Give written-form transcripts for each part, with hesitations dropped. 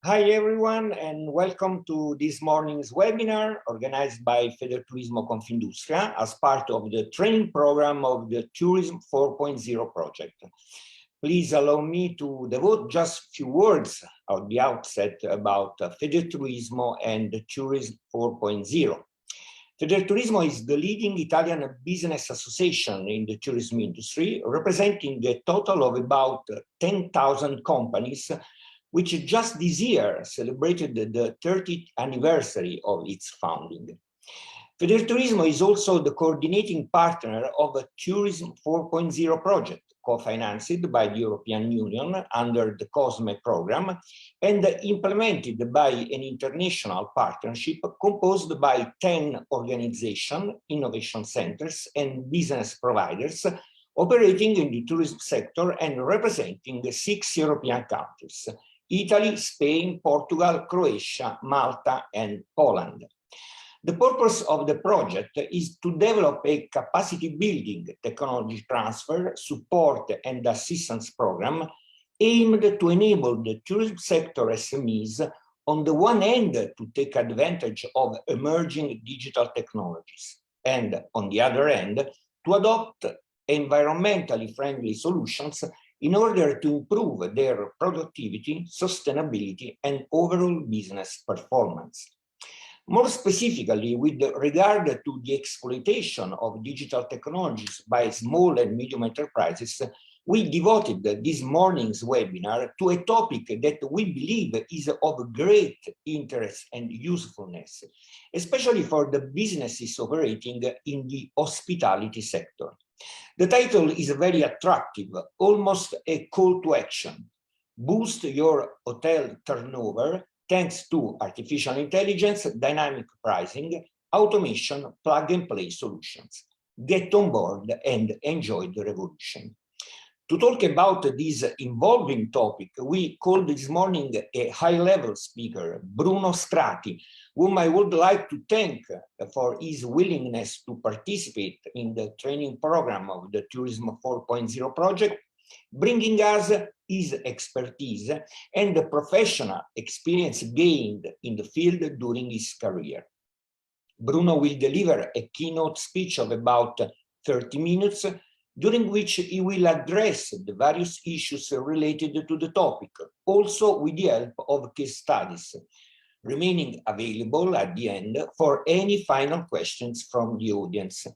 Hi everyone, and welcome to this morning's webinar organized by Federturismo Confindustria as part of the training program of the Tourism 4.0 project. Please allow me to devote just a few words at the outset about Federturismo and the Tourism 4.0. Federturismo is the leading Italian business association in the tourism industry, representing a total of about 10,000 companies, which just this year celebrated the 30th anniversary of its founding. Federturismo is also the coordinating partner of a Tourism 4.0 project, co-financed by the European Union under the COSME program and implemented by an international partnership composed by 10 organizations, innovation centers, and business providers operating in the tourism sector and representing 6 European countries: Italy, Spain, Portugal, Croatia, Malta, and Poland. The purpose of the project is to develop a capacity-building technology transfer, support, and assistance program aimed to enable the tourism sector SMEs, on the one hand, to take advantage of emerging digital technologies, and on the other hand, to adopt environmentally friendly solutions in order to improve their productivity, sustainability, and overall business performance. More specifically, with regard to the exploitation of digital technologies by small and medium enterprises, we devoted this morning's webinar to a topic that we believe is of great interest and usefulness, especially for the businesses operating in the hospitality sector. The title is very attractive, almost a call to action. Boost your hotel turnover thanks to artificial intelligence, dynamic pricing, automation, plug-and-play solutions. Get on board and enjoy the revolution. To talk about this involving topic, we called this morning a high-level speaker, Bruno Strati, whom I would like to thank for his willingness to participate in the training program of the Tourism 4.0 project, bringing us his expertise and the professional experience gained in the field during his career. Bruno will deliver a keynote speech of about 30 minutes, during which he will address the various issues related to the topic, also with the help of case studies, remaining available at the end for any final questions from the audience.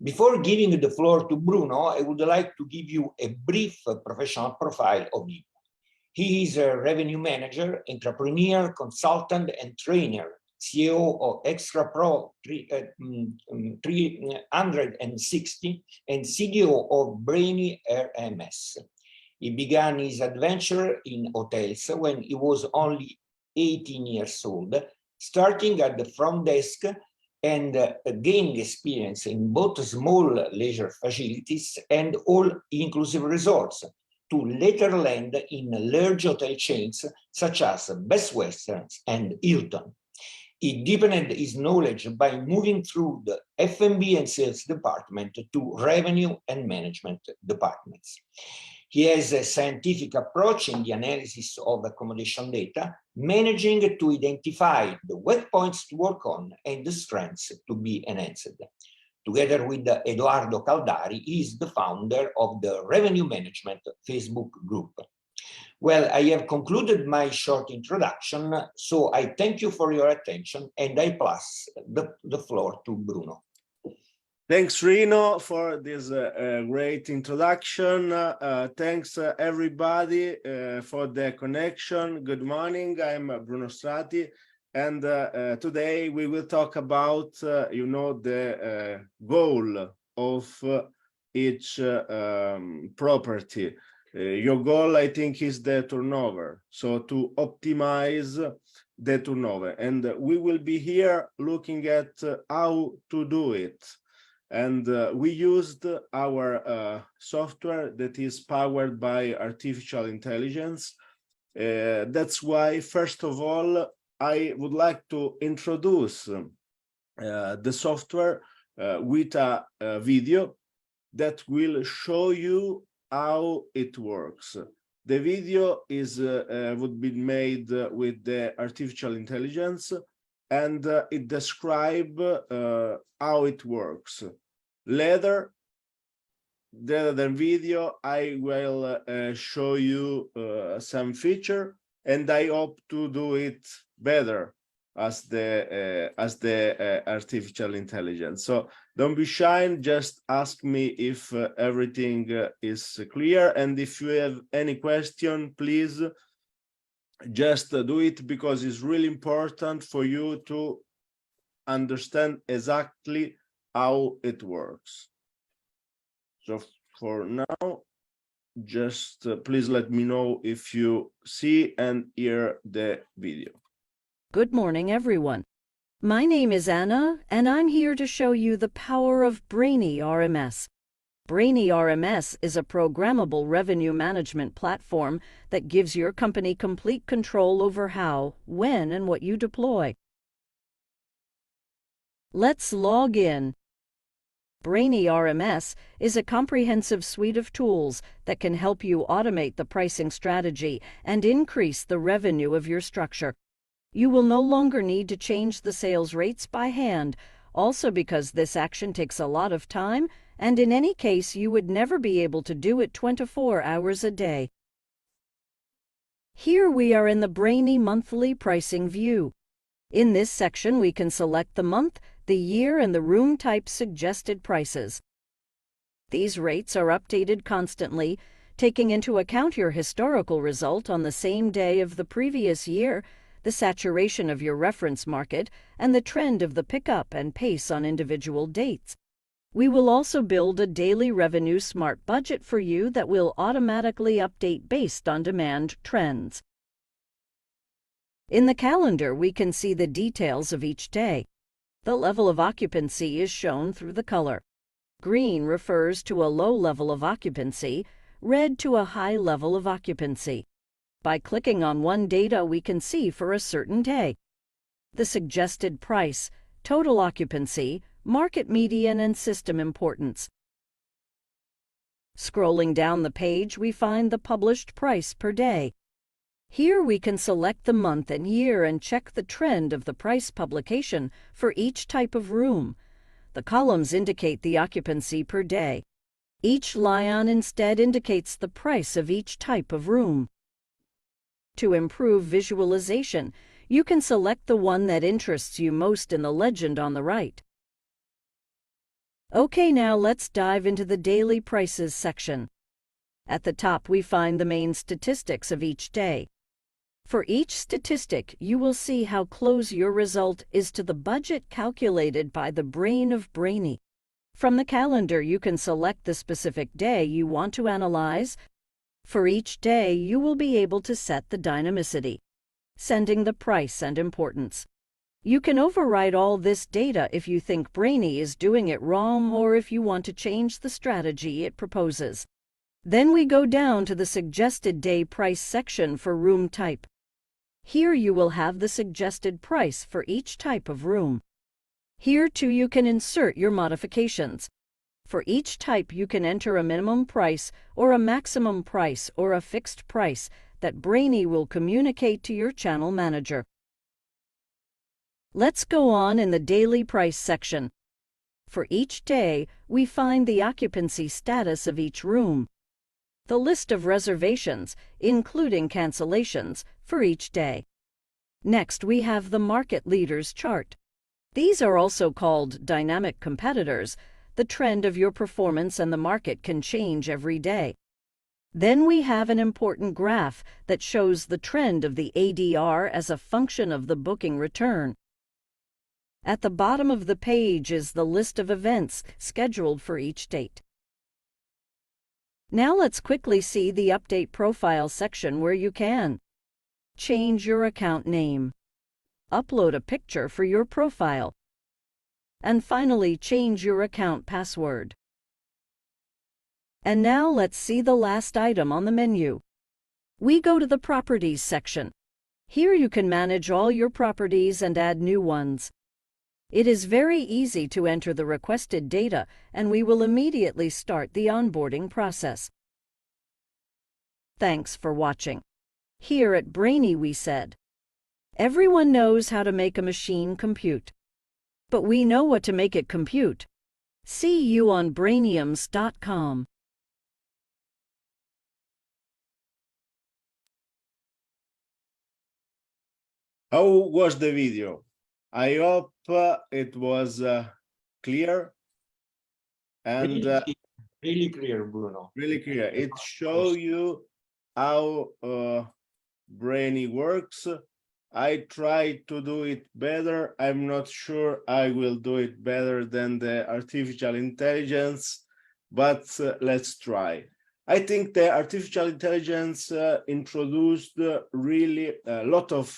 Before giving the floor to Bruno, I would like to give you a brief professional profile of him. He is a revenue manager, entrepreneur, consultant, and trainer, CEO of Extra Pro 360 and CDO of Brainy RMS. He began his adventure in hotels when he was only 18 years old, starting at the front desk and gaining experience in both small leisure facilities and all-inclusive resorts, to later land in large hotel chains such as Best Western and Hilton. He deepened his knowledge by moving through the F&B and sales department to revenue and management departments. He has a scientific approach in the analysis of accommodation data, managing to identify the weak points to work on and the strengths to be enhanced. Together with Edoardo Caldari, he is the founder of the Revenue Management Facebook group. Well, I have concluded my short introduction, so I thank you for your attention and I pass the floor to Bruno. Thanks, Rino, for this great introduction. Thanks, everybody, for the connection. Good morning. I'm Bruno Strati, and today we will talk about, the goal of each property. Your goal, I think, is the turnover. So to optimize the turnover, and we will be here looking at how to do it. And we used our software that is powered by artificial intelligence. That's why, first of all, I would like to introduce the software with a video that will show you how it works. The video is would be made with the artificial intelligence, and it describe how it works. Later, rather than video, I will show you some feature, and I hope to do it better as the artificial intelligence. So don't be shy, just ask me if everything is clear, and if you have any question, please just do it, because it's really important for you to understand exactly how it works. So for now, just please let me know if you see and hear the video. Good morning, everyone. My name is Anna, and I'm here to show you the power of Brainy RMS. Brainy RMS is a programmable revenue management platform that gives your company complete control over how, when, and what you deploy. Let's log in. Brainy RMS is a comprehensive suite of tools that can help you automate the pricing strategy and increase the revenue of your structure. You will no longer need to change the sales rates by hand, also because this action takes a lot of time, and in any case, you would never be able to do it 24 hours a day. Here we are in the Brainy monthly pricing view. In this section, we can select the month, the year, and the room type suggested prices. These rates are updated constantly, taking into account your historical result on the same day of the previous year, the saturation of your reference market, and the trend of the pickup and pace on individual dates. We will also build a daily revenue smart budget for you that will automatically update based on demand trends. In the calendar, we can see the details of each day. The level of occupancy is shown through the color. Green refers to a low level of occupancy, red to a high level of occupancy. By clicking on one data, we can see for a certain day the suggested price, total occupancy, market median, and system importance. Scrolling down the page, we find the published price per day. Here we can select the month and year and check the trend of the price publication for each type of room. The columns indicate the occupancy per day. Each line instead indicates the price of each type of room. To improve visualization, you can select the one that interests you most in the legend on the right. Okay, now let's dive into the daily prices section. At the top, we find the main statistics of each day. For each statistic, you will see how close your result is to the budget calculated by the brain of Brainy. From the calendar, you can select the specific day you want to analyze. For each day, you will be able to set the dynamicity, sending the price and importance. You can override all this data if you think Brainy is doing it wrong or if you want to change the strategy it proposes. Then we go down to the suggested day price section for room type. Here you will have the suggested price for each type of room. Here too you can insert your modifications. For each type you can enter a minimum price or a maximum price or a fixed price that Brainy will communicate to your channel manager. Let's go on in the daily price section. For each day, we find the occupancy status of each room, the list of reservations, including cancellations, for each day. Next, we have the market leaders chart. These are also called dynamic competitors. The trend of your performance and the market can change every day. Then we have an important graph that shows the trend of the ADR as a function of the booking return. At the bottom of the page is the list of events scheduled for each date. Now let's quickly see the Update Profile section where you can change your account name, upload a picture for your profile, and finally change your account password. And now let's see the last item on the menu. We go to the Properties section. Here you can manage all your properties and add new ones. It is very easy to enter the requested data, and we will immediately start the onboarding process. Thanks for watching. Here at Brainy we said, everyone knows how to make a machine compute, but we know what to make it compute. See you on brainiums.com. How was the video? I hope it was clear and really clear, Bruno. really clear. It shows you how Brainy works. I try to do it better. I'm not sure I will do it better than the artificial intelligence, but let's try. I think the artificial intelligence introduced really a lot of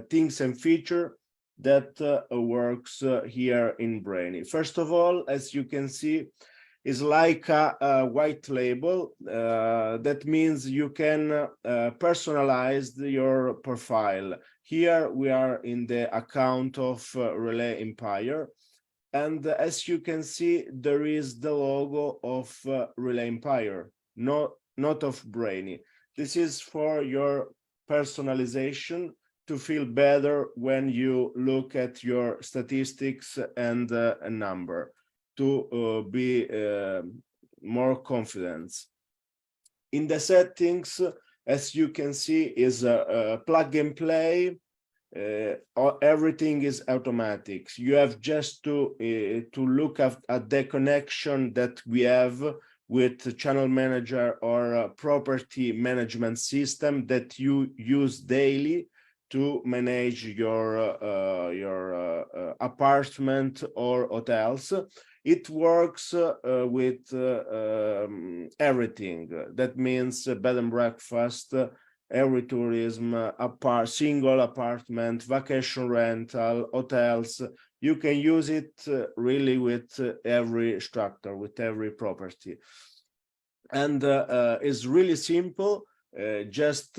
things and features that works here in Brainy. First of all, as you can see, is like a white label. That means you can personalize your profile. Here we are in the account of Relay Empire. And as you can see, there is the logo of Relay Empire, not of Brainy. This is for your personalization to feel better when you look at your statistics and a number, to be more confident. In the settings, as you can see, is a plug and play. Everything is automatic. You have just to look at the connection that we have with the channel manager or a property management system that you use daily to manage your apartment or hotels. It works with everything. That means bed and breakfast, every tourism, single apartment, vacation rental, hotels. You can use it really with every structure, with every property. And it's really simple. Just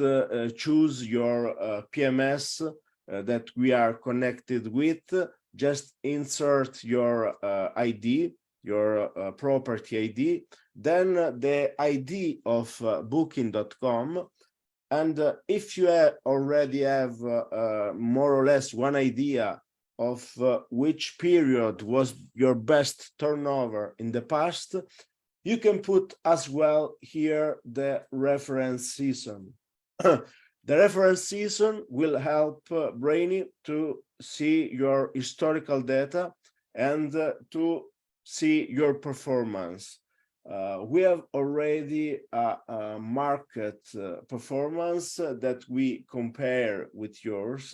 choose your PMS that we are connected with. Just insert your ID, your property ID, then the ID of booking.com. And if you already have more or less one idea of which period was your best turnover in the past, you can put as well here the reference season. The reference season will help Brainy to see your historical data and to see your performance. We have already a market performance that we compare with yours,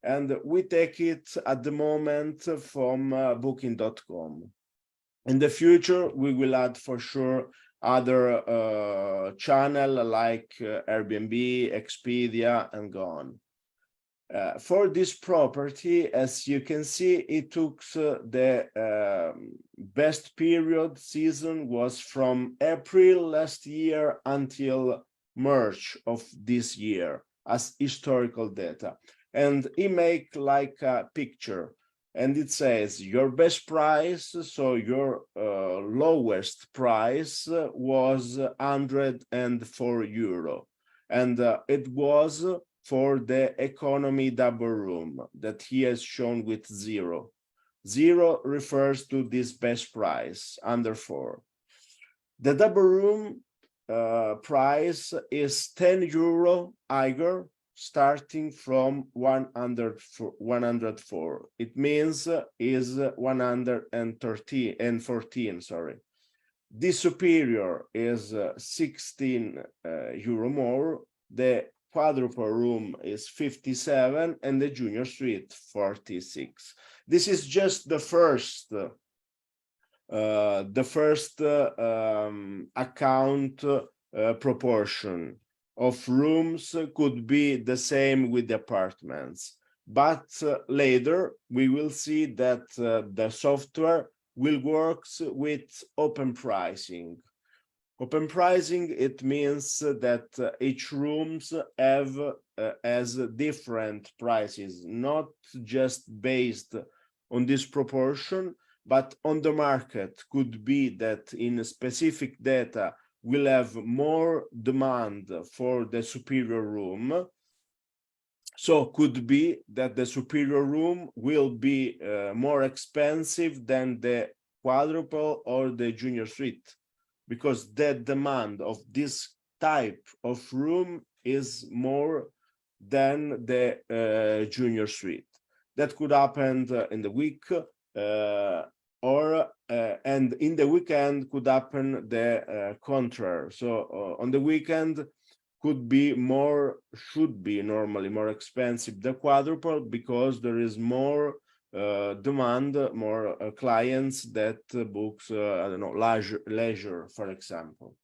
and we take it at the moment from booking.com. In the future, we will add for sure other channel like Airbnb, Expedia, and go on. For this property, as you can see, it took the best period season was from April last year until March of this year as historical data. And it make like a picture. And it says your best price, so your lowest price was 104 euro. And it was for the economy double room that he has shown with 0. 0 refers to this best price, under 4. The double room price is 10 euro higher, starting from 104. It means is 113 and 14, sorry. The superior is 16 euro more. The quadruple room is 57 and the junior suite 46. This is just the first account proportion of rooms. Could be the same with the apartments, but later we will see that the software will work with open pricing. Open pricing, it means that each rooms have as different prices, not just based on this proportion, but on the market. Could be that in specific data will have more demand for the superior room. So could be that the superior room will be more expensive than the quadruple or the junior suite, because the demand of this type of room is more than the junior suite. That could happen in the week, and in the weekend could happen the contrary. So on the weekend should be normally more expensive the quadruple, because there is more demand, more clients that books I don't know, leisure, for example.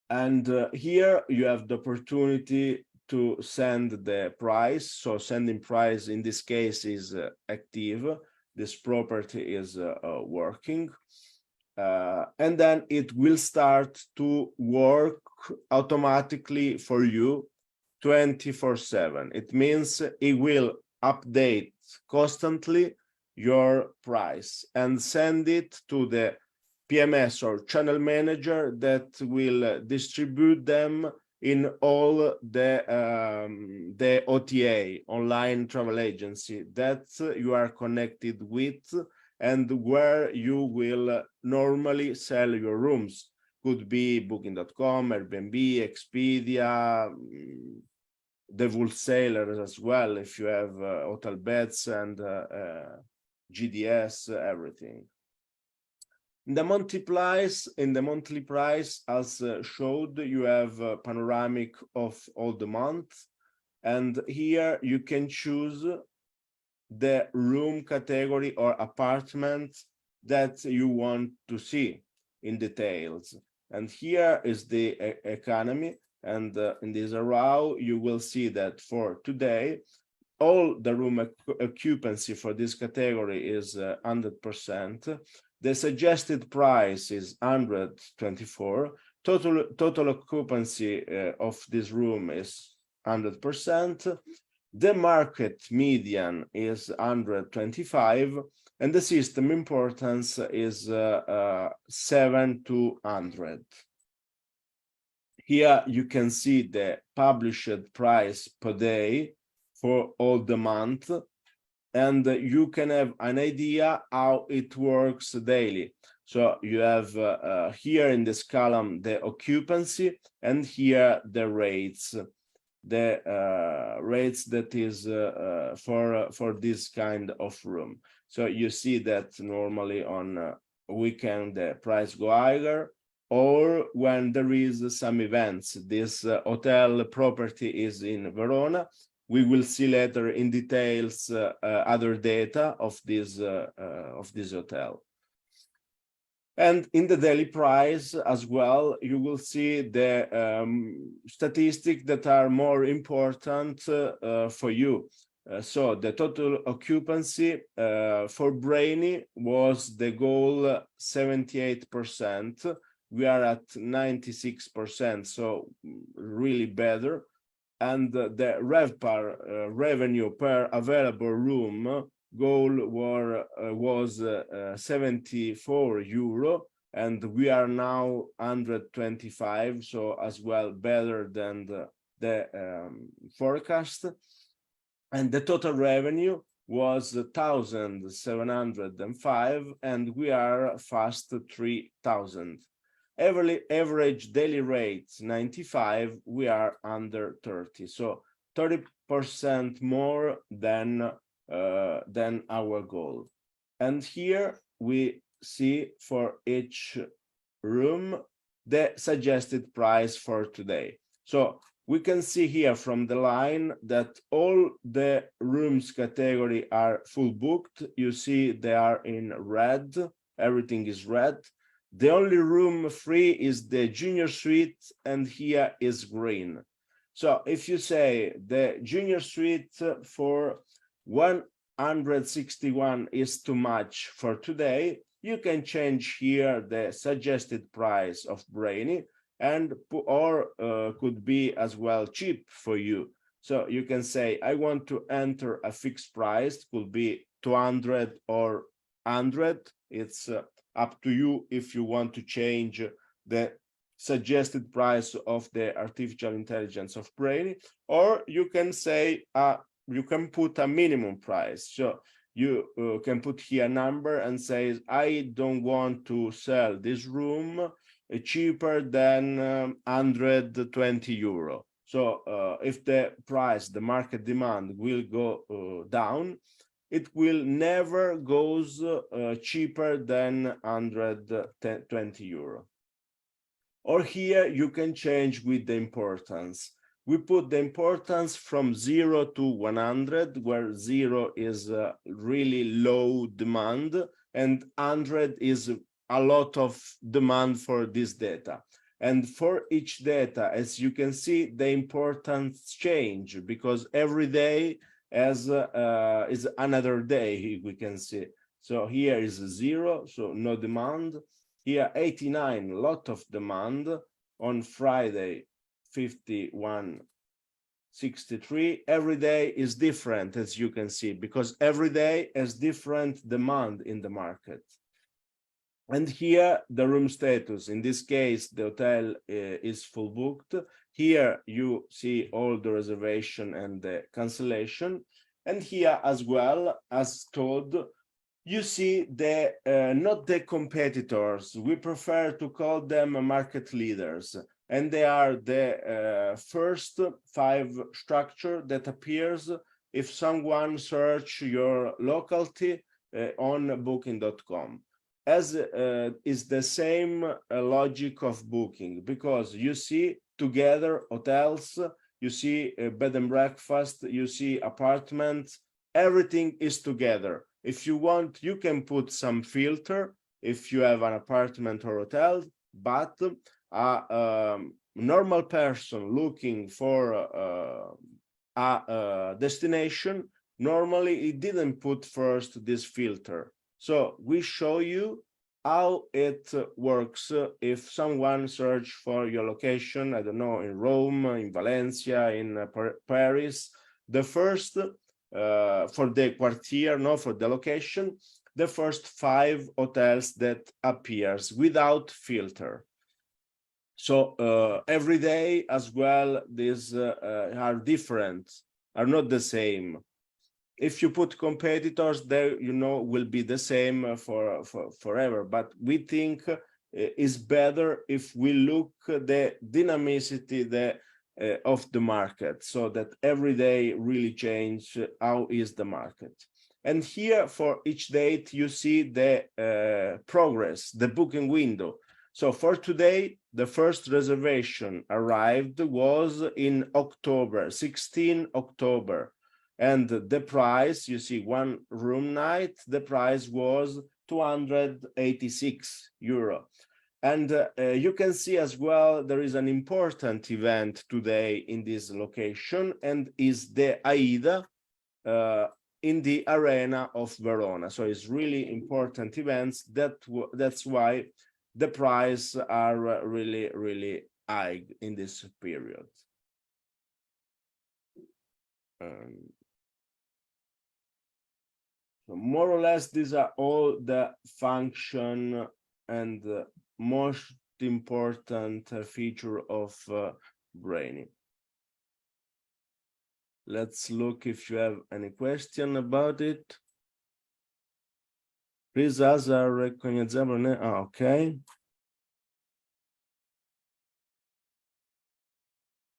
And here you have the opportunity to send the price. So sending price in this case is active. This property is working. And then it will start to work automatically for you 24/7. It means it will update constantly your price and send it to the PMS or channel manager that will distribute them in all the OTA, online travel agency, that you are connected with and where you will normally sell your rooms. Could be Booking.com, Airbnb, Expedia, the wholesalers as well, if you have hotel beds and GDS, everything. In the monthly price, as showed, you have a panoramic of all the months, and here you can choose the room category or apartment that you want to see in details. And here is the economy, and in this arrow you will see that for today all the room occupancy for this category is 100%. The suggested price is 124. Total occupancy of this room is 100%. The market median is 125, and the system importance is 7 to 100. Here you can see the published price per day for all the month, and you can have an idea how it works daily. So you have here in this column the occupancy, and here the rates, rates that is for this kind of room. So you see that normally on weekend the price go higher, or when there is some events. This hotel property is in Verona. We will see later in details other data of this hotel. And in the daily price as well, you will see the statistics that are more important for you. So the total occupancy for Brainy was the goal 78%. We are at 96%, so really better. And the RevPAR revenue per available room goal was 74 euro, and we are now 125, so as well better than the forecast. And the total revenue was 1,705, and we are fast 3,000. Average daily rates 95, we are under 30, so 30% more than our goal. And here we see for each room the suggested price for today. So we can see here from the line that all the rooms category are full booked. You see they are in red, everything is red. The only room free is the junior suite, and here is green. So if you say the junior suite for 161 is too much for today, you can change here the suggested price of Brainy, and or could be as well cheap for you. So you can say, I want to enter a fixed price, could be 200 or 100. It's up to you if you want to change the suggested price of the artificial intelligence of Brainy, or you can say you can put a minimum price. So you can put here a number and say, I don't want to sell this room cheaper than 120 euro. So if the price, the market demand will go down, it will never goes cheaper than 120 euro. Or here you can change with the importance. We put the importance from 0 to 100, where 0 is really low demand and 100 is a lot of demand for this data. And for each data, as you can see, the importance change because every day is another day, we can see. So here is 0, so no demand. Here 89, lot of demand. On Friday 51.63. Every day is different, as you can see, because every day has different demand in the market. And here the room status, in this case the hotel is full booked. Here you see all the reservation and the cancellation, and here as well as told, you see the not the competitors, we prefer to call them market leaders, and they are the first 5 structure that appears if someone search your locality on booking.com. As is the same logic of booking, because you see together hotels, you see bed and breakfast, you see apartments, everything is together. If you want, you can put some filter if you have an apartment or hotel, but a normal person looking for a destination, normally it didn't put first this filter. So we show you how it works if someone search for your location, I don't know, in Rome, in Valencia, in Paris. The first, for the quartier, no, for the location, the first 5 hotels that appears without filter. So every day as well, these are different, are not the same. If you put competitors, they will be the same for forever. But we think is better if we look the dynamicity of the market, so that every day really change how is the market. And here for each date you see the progress, the booking window. So for today, the first reservation arrived was in October, 16 October. And the price, you see, 1 room night, the price was 286 euro. And you can see as well, there is an important event today in this location, and is the AIDA in the arena of Verona. So it's really important events. That's why the price are really, really high in this period. So more or less, these are all the function and the most important feature of Brainy. Let's look if you have any question about it. Please ask okay.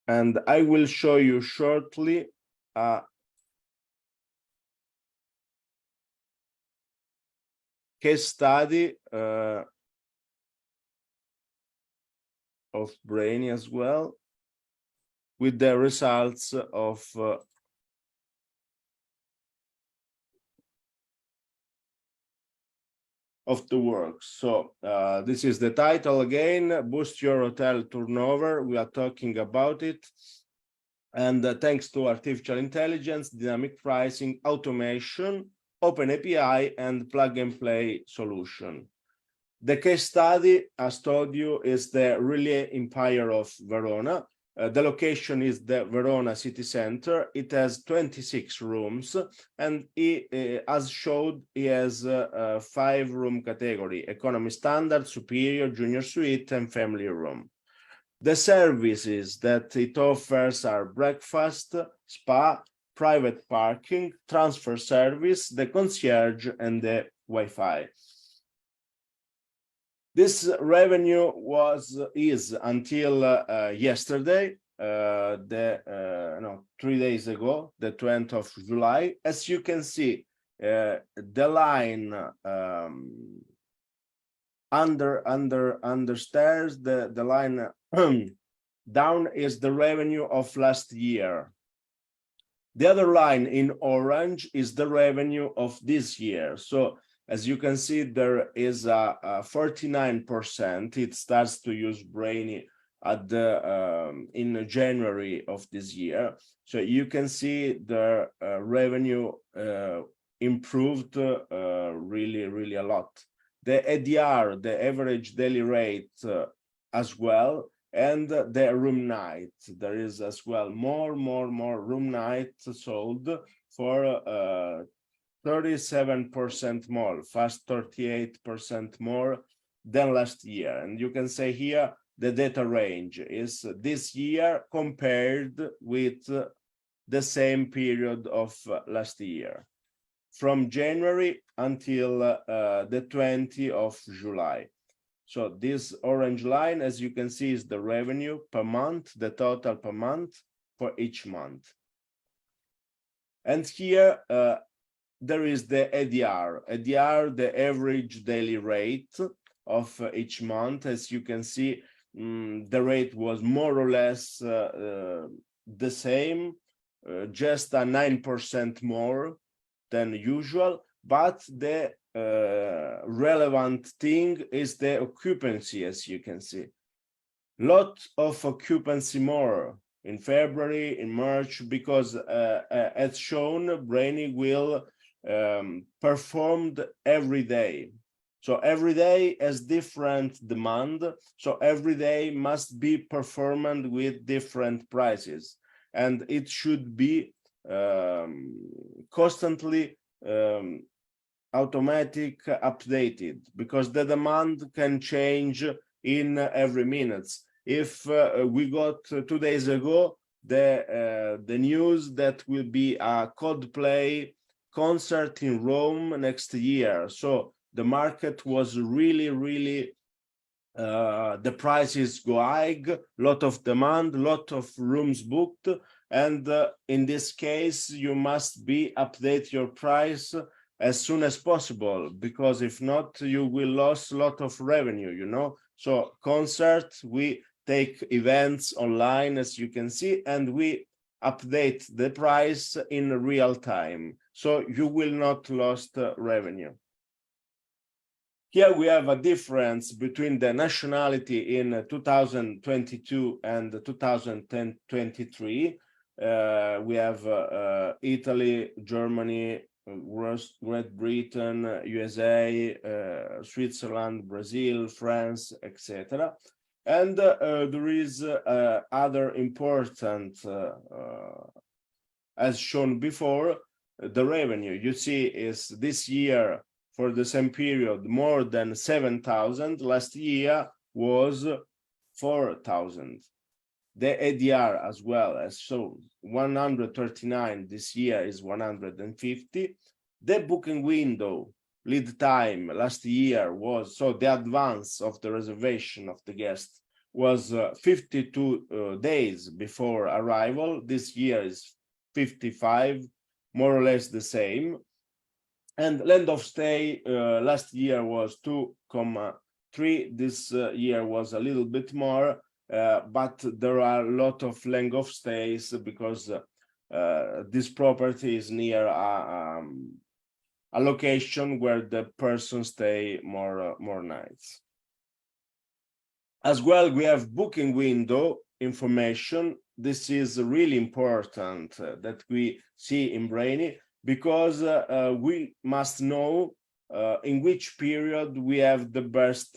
And I will show you shortly case study of Brainy as well, with the results of the work. So this is the title again, Boost Your Hotel Turnover. We are talking about it. And thanks to artificial intelligence, dynamic pricing, automation, open API, and plug and play solution. The case study, as told you, is the Relais Empire of Verona. The location is the Verona city center. It has 26 rooms, and as showed, he has 5 room category: economy standard, superior, junior suite, and family room. The services that it offers are breakfast, spa, private parking, transfer service, the concierge, and the Wi-Fi. This revenue is until yesterday, 3 days ago, the 20th of July. As you can see, the line under stairs, the line down is the revenue of last year. The other line in orange is the revenue of this year. So as you can see, there is a 49%. It starts to use Brainy at the in January of this year. So you can see the revenue improved really a lot. The ADR, the average daily rate, as well, and the room night. There is as well more room nights sold for 37% more, fast 38% more than last year. And you can say here the data range is this year compared with the same period of last year, from January until the 20th of July. So this orange line, as you can see, is the revenue per month, the total per month for each month. And here there is the ADR, the average daily rate of each month. As you can see, the rate was more or less the same, just a 9% more than usual, but the relevant thing is the occupancy. As you can see, lot of occupancy more in February, in March, because as shown, Brainy will perform every day. So every day has different demand, so every day must be performed with different prices, and it should be constantly automatic updated, because the demand can change in every minute. If we got 2 days ago the news that will be a Coldplay concert in Rome next year, so the market was really the prices go high, lot of demand, lot of rooms booked, and in this case you must update your price as soon as possible, because if not you will lose a lot of revenue, you know. So concerts, we take events online, as you can see, and we update the price in real time, so you will not lose revenue. Here we have a difference between the nationality in 2022 and 2023. We have Italy, Germany, Great Britain, USA, Switzerland, Brazil, France, etc. And there is other important, as shown before, the revenue you see is this year for the same period more than 7,000. Last year was 4,000. The ADR as well, as shown, 139, this year is 150. The booking window lead time last year was, so the advance of the reservation of the guest was 52 days before arrival. This year is 55, more or less the same. And length of stay last year was 2.3. This year was a little bit more, but there are a lot of length of stays because this property is near a location where the person stay more nights. As well, we have booking window information. This is really important that we see in Brainy, because we must know in which period we have the best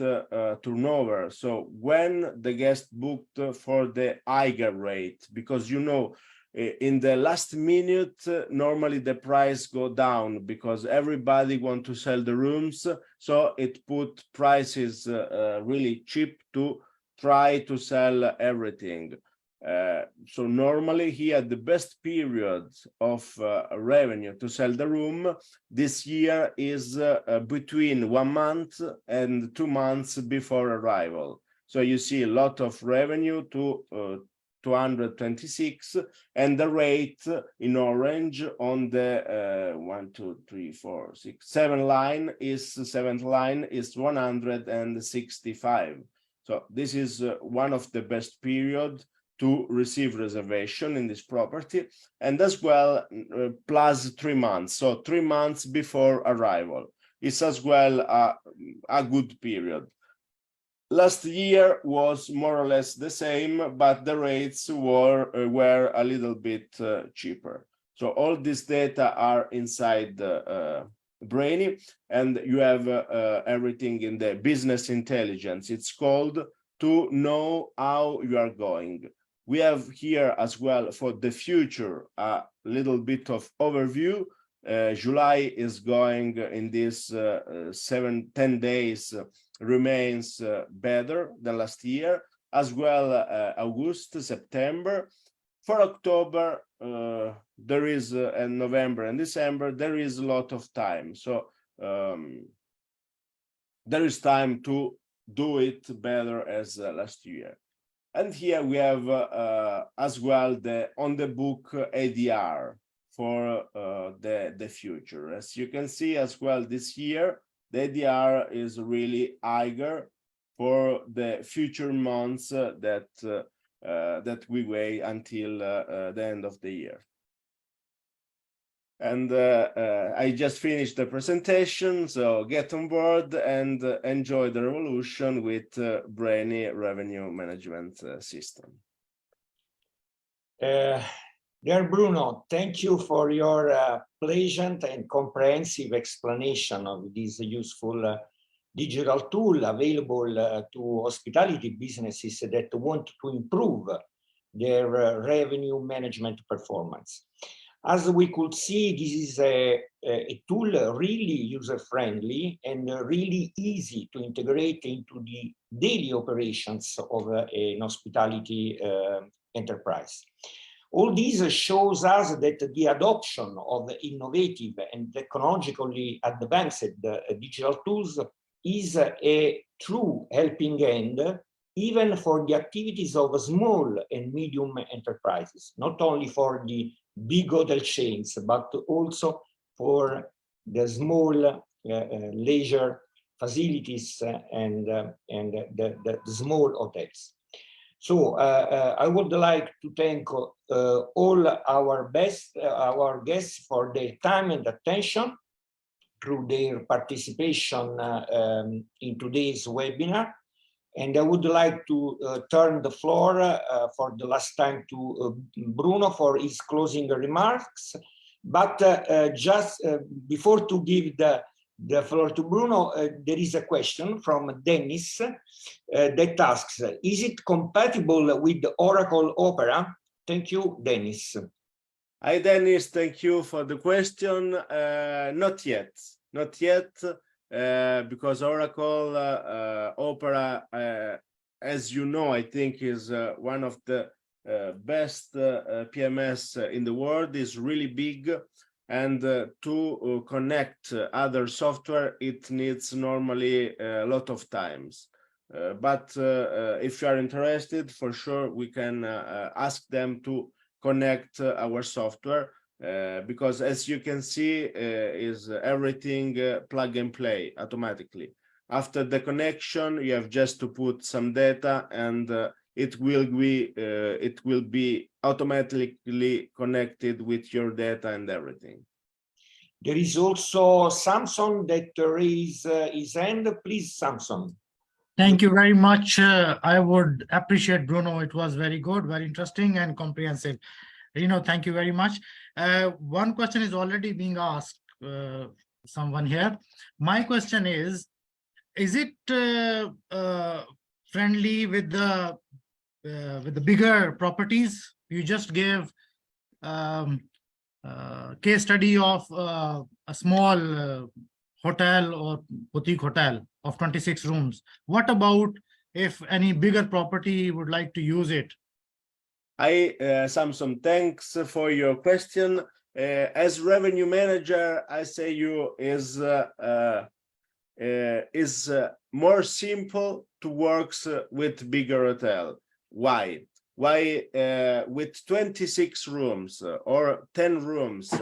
turnover. So when the guest booked for the higher rate, because you know, in the last minute, normally the price go down because everybody want to sell the rooms. So it put prices really cheap to try to sell everything. So normally here the best period of revenue to sell the room this year is between 1 month and 2 months before arrival. So you see a lot of revenue to 226, and the rate in orange on the 1, 2, 3, 4, 6, 7 line is 7th line is 165. So this is one of the best period to receive reservation in this property, and as well plus 3 months. So 3 months before arrival is as well a good period. Last year was more or less the same, but the rates were a little bit cheaper. So all this data are inside Brainy, and you have everything in the business intelligence. It's called, to know how you are going. We have here as well for the future a little bit of overview. July is going in this 10 days remains better than last year, as well August, September. For October, there is and November and December, there is a lot of time. So there is time to do it better as last year. And here we have as well the on the book ADR for the future. As you can see as well this year, the ADR is really higher for the future months that we wait until the end of the year. And I just finished the presentation, so get on board and enjoy the revolution with Brainy revenue management system. Dear Bruno, thank you for your pleasant and comprehensive explanation of this useful digital tool available to hospitality businesses that want to improve their revenue management performance. As we could see, this is a tool really user-friendly and really easy to integrate into the daily operations of an hospitality enterprise. All this shows us that the adoption of innovative and technologically advanced digital tools is a true helping hand, even for the activities of small and medium enterprises, not only for the big hotel chains, but also for the small leisure facilities and the small hotels. So I would like to thank all our guests for their time and attention through their participation in today's webinar. And I would like to turn the floor for the last time to Bruno for his closing remarks. But just before to give the floor to Bruno, there is a question from Dennis that asks, is it compatible with Oracle Opera? Thank you, Dennis. Hi, Dennis. Thank you for the question. Not yet. Because Oracle Opera, as you know, I think is one of the best PMS in the world, is really big, and to connect other software, it needs normally a lot of times. But if you are interested, for sure, we can ask them to connect our software. Because as you can see, is everything plug and play automatically. After the connection, you have just to put some data, and it will be automatically connected with your data and everything. There is also Samson that raised his hand. Please, Samson. Thank you very much. I would appreciate, Bruno. It was very good, very interesting and comprehensive. Rino, thank you very much. One question is already being asked, someone here. My question is it friendly with the bigger properties? You just gave case study of a small hotel or boutique hotel of 26 rooms. What about if any bigger property would like to use it? Samson, thanks for your question. As revenue manager, I say you is more simple to work with bigger hotel. Why? With 26 rooms or 10 rooms,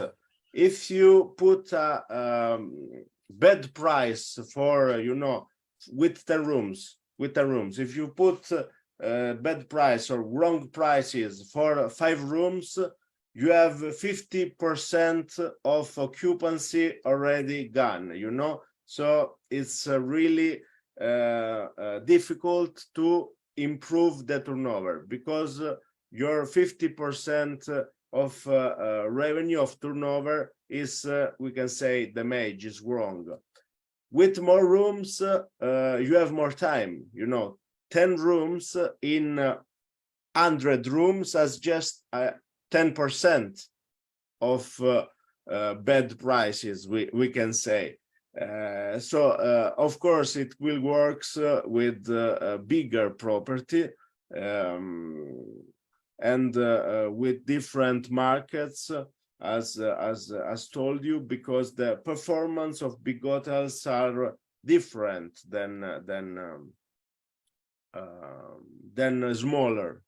if you put a bed price for, with the rooms, if you put bed price or wrong prices for 5 rooms, you have 50% of occupancy already gone, so it's really difficult to improve the turnover, because your 50% of revenue of turnover is, we can say, damage, is wrong. With more rooms, you have more time, 10 rooms in 100 rooms as just 10% of bed prices, we can say. So of course it will work with a bigger property and with different markets, as told you, because the performance of big hotels are different than smaller.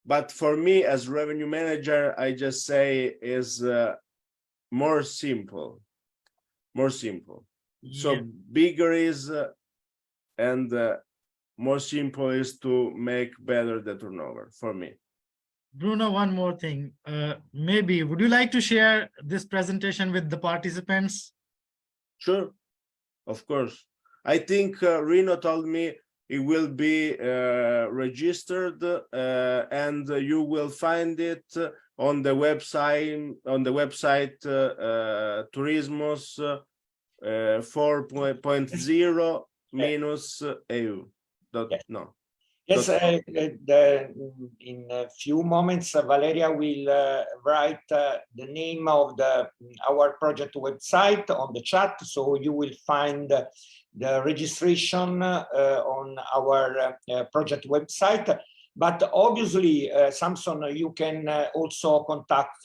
But for me, as revenue manager, I just say is more simple. So bigger is and more simple is to make better the turnover for me. Bruno, one more thing. Maybe would you like to share this presentation with the participants? Sure, of course. I think Rino told me it will be registered and you will find it on the website Turismos 4.0 minus EU. No. Yes, in a few moments, Valeria will write the name of our project website on the chat, so you will find the registration on our project website. But obviously, Samson, you can also contact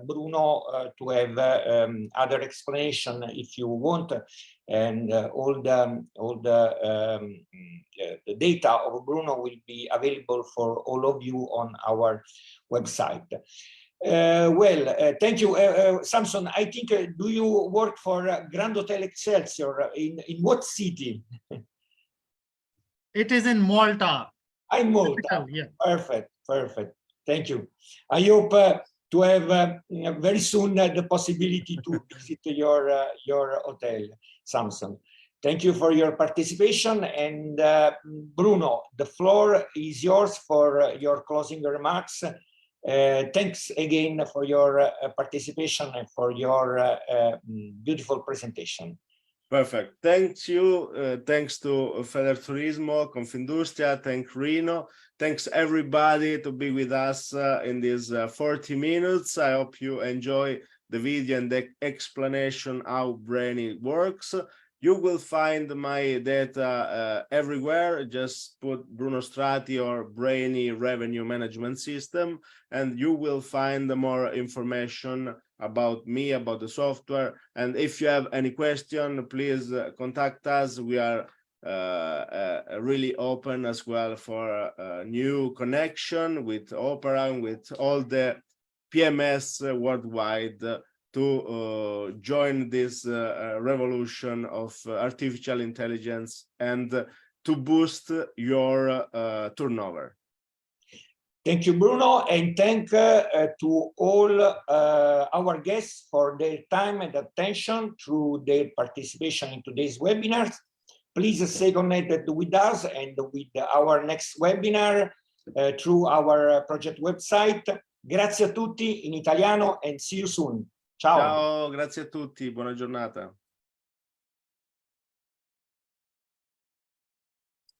Bruno to have other explanation if you want, and all the data of Bruno will be available for all of you on our website. Thank you, Samson. I think do you work for Grand Hotel Excelsior in what city? It is in Malta. I'm Malta. Yeah. Perfect. Thank you. I hope to have very soon the possibility to visit your hotel, Samson. Thank you for your participation. And Bruno, the floor is yours for your closing remarks. Thanks again for your participation and for your beautiful presentation. Perfect. Thanks you. Thanks to Federturismo, Confindustria. Thanks Rino. Thanks everybody to be with us in these 40 minutes. I hope you enjoy the video and the explanation how Brainy works. You will find my data everywhere. Just put Bruno Strati or Brainy Revenue Management System, and you will find more information about me, about the software. And if you have any question, please contact us. We are really open as well for a new connection with Opera and with all the PMS worldwide to join this revolution of artificial intelligence and to boost your turnover. Thank you, Bruno, and thank to all our guests for their time and attention through their participation in today's webinar. Please stay connected with us and with our next webinar through our project website. Grazie a tutti in italiano and see you soon. Ciao. Ciao, grazie a tutti, buona giornata.